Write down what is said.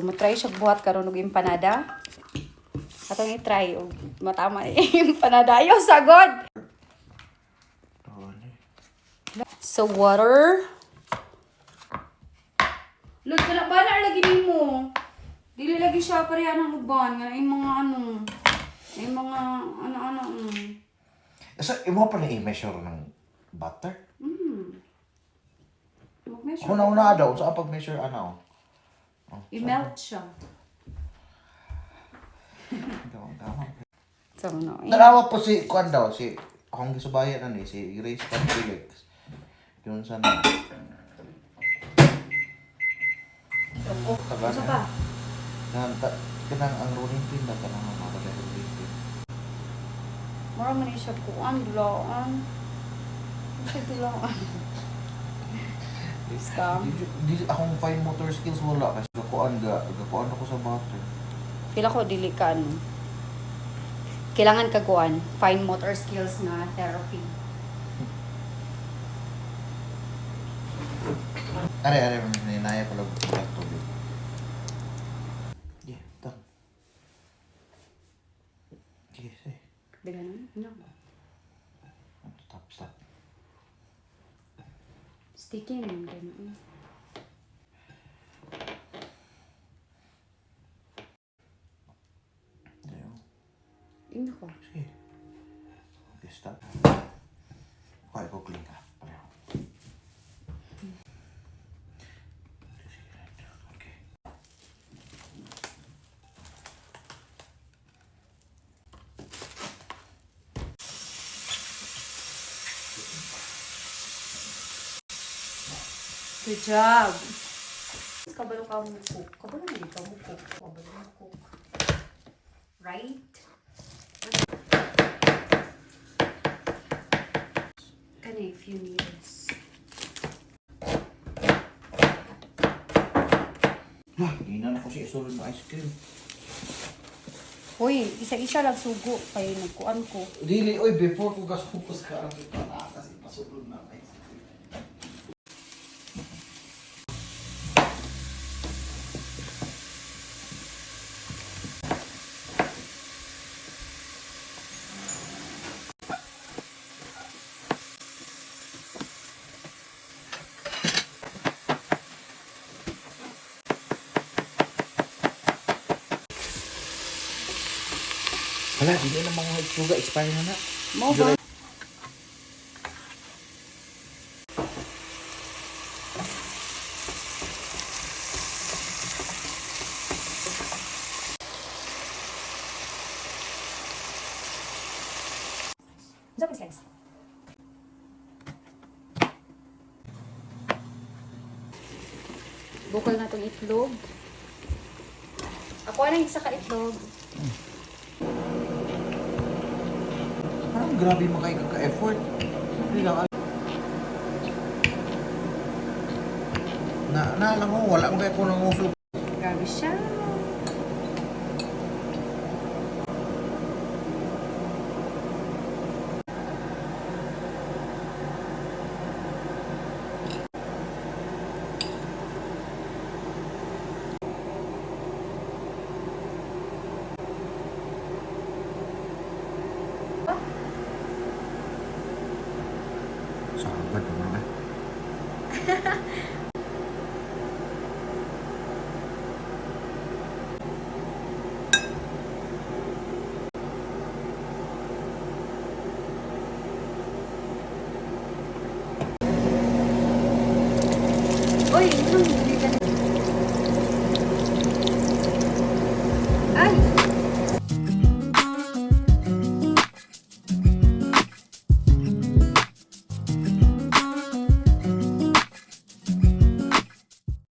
Matry siya buhat karon og empanada. Atong i-try og matama empanada. Ayaw sagod. So water. Lord, wala ba na lagi nimo? Dili lagi siya pareha ng uban nga yung mga ano. Yung mga ano. So, imo pa na i-measure ng butter? Mag-measure. Una daw, sa pag-measure ano? I-melt siya. So, no. Narawa po si, kuan daw, si, akong gisubayan na ni, si Grace Felix. Yun sana. Isa pa. Kanang ang rolling pin na kanang mga rolling pin. Mura man siya kuan, dulaan. Kasi dulaan. Scam. Di akong fine motor skills wala kasi gakuan ako sa butter. Pila ko dili ka ano. Kailangan ka kuan, fine motor skills na therapy. Are, ninaya pala ng tubig. Yeah, done. Sige, sige. Biganon? No. Stop. Sticky naman ganun. Ayaw. Ino ko. Sige. Okay, stop. Okay, go clean ka. Pareho. Okay. Good job. Kabalo ka mo cook. Kabalo na ikaw mo cook. Kabalo mo cook. Right? Kani, few needles. Hinan ako si isulod ng ice cream. Hoy, isa-isa lang sugo. Kaya nagkuan ko. Dili, oy, before ko gasupos ka ang ito na kasi pasulod na ice cream. Wala, hindi na mga suga, expire na na. Mo ba? Double slice. Bukal na itong itlog. Ako na isa ka itlog. Parang grabe makay ka-effort. Hindi lang alam mo, wala mo kayo kung nanguso. Grabe siya. Sabat naman na. Uy,